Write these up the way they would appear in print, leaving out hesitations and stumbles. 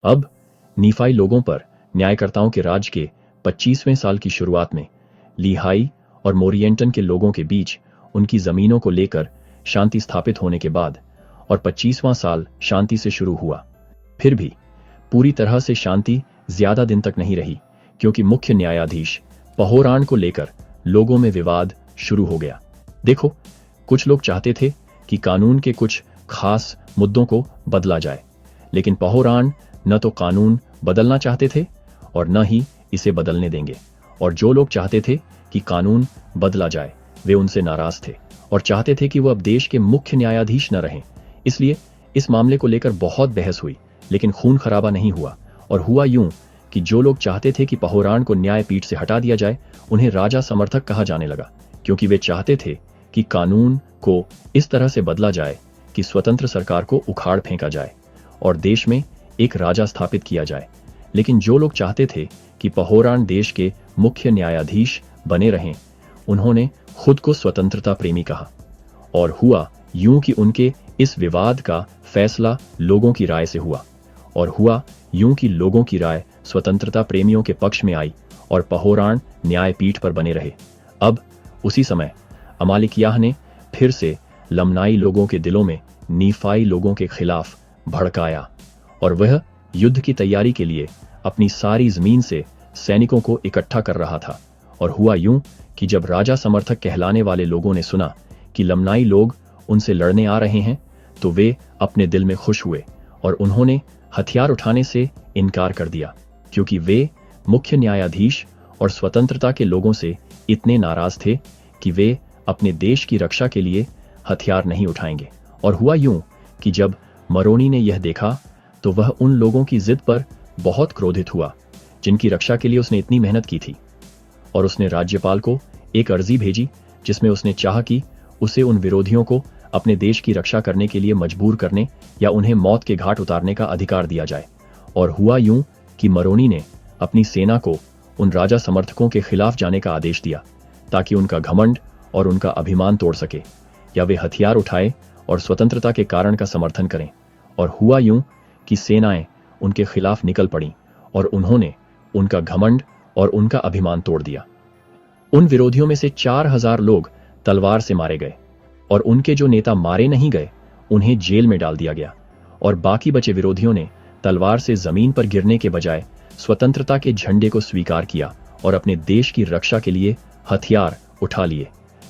अब नीफाई लोगों पर न्यायकर्ताओं के राज के 25वें साल की शुरुआत में लीहाई और मोरिएंटन के लोगों के बीच उनकी जमीनों को लेकर शांति स्थापित होने के बाद और 25वां साल शांति से शुरू हुआ। फिर भी पूरी तरह से शांति ज्यादा दिन तक नहीं रही, क्योंकि मुख्य न्यायाधीश पहोरान को लेकर लोगों में विवाद शुरू हो गया। देखो, कुछ लोग चाहते थे कि कानून के कुछ खास मुद्दों को बदला जाए, लेकिन पहोरान न तो कानून बदलना चाहते थे और न ही इसे बदलने देंगे। और जो लोग चाहते थे कि कानून बदला जाए, वे उनसे नाराज थे और चाहते थे कि वह अब देश के मुख्य न्यायाधीश न रहें। इसलिए इस मामले को लेकर बहुत बहस हुई, लेकिन खून खराबा नहीं हुआ। और हुआ यूं कि जो लोग चाहते थे कि पहोरान को न्यायपीठ से हटा दिया जाए, उन्हें राजा समर्थक कहा जाने लगा, क्योंकि वे चाहते थे कि कानून को इस तरह से बदला जाए कि स्वतंत्र सरकार को उखाड़ फेंका जाए और देश में एक राजा स्थापित किया जाए। लेकिन जो लोग चाहते थे कि पहोरान देश के मुख्य न्यायाधीश बने रहें, उन्होंने खुद को स्वतंत्रता प्रेमी कहा। और हुआ यूं कि उनके इस विवाद का फैसला लोगों की राय से हुआ, और हुआ यूं कि लोगों की राय स्वतंत्रता प्रेमियों के पक्ष में आई और पहोरान न्यायपीठ पर बने रहे। अब उसी समय अमालिकयाह ने फिर से लमनाई लोगों के दिलों में नीफाई लोगों के खिलाफ भड़काया, और वह युद्ध की तैयारी के लिए अपनी सारी जमीन से सैनिकों को इकट्ठा कर रहा था। और हुआ यूं कि जब राजा समर्थक कहलाने वाले लोगों ने सुना कि लमनाई लोग उनसे लड़ने आ रहे हैं, तो वे अपने दिल में खुश हुए और उन्होंने हथियार उठाने से इनकार कर दिया, क्योंकि वे मुख्य न्यायाधीश और स्वतंत्रता के लोगों से इतने नाराज थे कि वे अपने देश की रक्षा के लिए हथियार नहीं उठाएंगे। और हुआ यूं कि जब मरोनी ने यह देखा, तो वह उन लोगों की जिद पर बहुत क्रोधित हुआ जिनकी रक्षा के लिए उसने इतनी मेहनत की थी, और उसने राज्यपाल को एक अर्जी भेजी जिसमें उसने चाहा कि उसे उन विरोधियों को अपने देश की रक्षा करने के लिए मजबूर करने या उन्हें मौत के घाट उतारने का अधिकार दिया जाए। और हुआ यूं कि मरोनी ने अपनी सेना को उन राजा समर्थकों के खिलाफ जाने का आदेश दिया, ताकि उनका घमंड और उनका अभिमान तोड़ सके, या वे हथियार उठाए और स्वतंत्रता के कारण का समर्थन करें। और हुआ यूं कि सेनाएं उनके खिलाफ निकल पड़ीं और उन्होंने उनका घमंड और उनका अभिमान तोड़ दिया। उन विरोधियों में से 4000 लोग तलवार से मारे गए, और उनके जो नेता मारे नहीं गए उन्हें जेल में डाल दिया गया। और बाकी बचे विरोधियों ने तलवार से जमीन पर गिरने के बजाय स्वतंत्रता के झंडे को स्वीकार किया और अपने देश की रक्षा के लिए हथियार उठा लिए।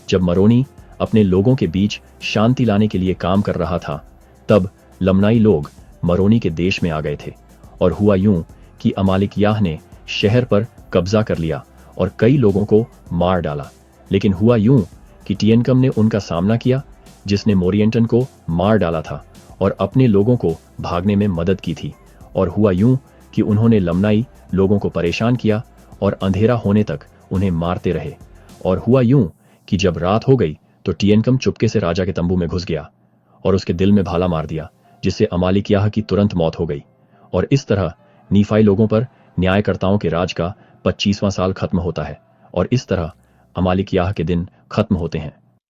जब मरोनी अपने लोगों के बीच शांति लाने के लिए काम कर रहा था, तब लमनाई लोग मरोनी के देश में आ गए थे। और हुआ यूं कि अमालिकयाह ने शहर पर कब्जा कर लिया और कई लोगों को मार डाला। लेकिन हुआ यूं कि टियनकम ने उनका सामना किया, जिसने मोरिएंटन को मार डाला था और अपने लोगों को भागने में मदद की थी। और हुआ यूं कि उन्होंने लमनाई लोगों को परेशान किया और अंधेरा होने तक उन्हें मारते रहे। और हुआ यूं कि जब रात हो गई तो टियनकम चुपके से राजा के तंबू में घुस गया और उसके दिल में भाला मार दिया, जिससे अमालिकयाह की तुरंत मौत हो गई। और इस तरह नीफाई लोगों पर न्यायकर्ताओं के राज का 25वां साल खत्म होता है, और इस तरह अमालिकयाह के दिन खत्म होते हैं।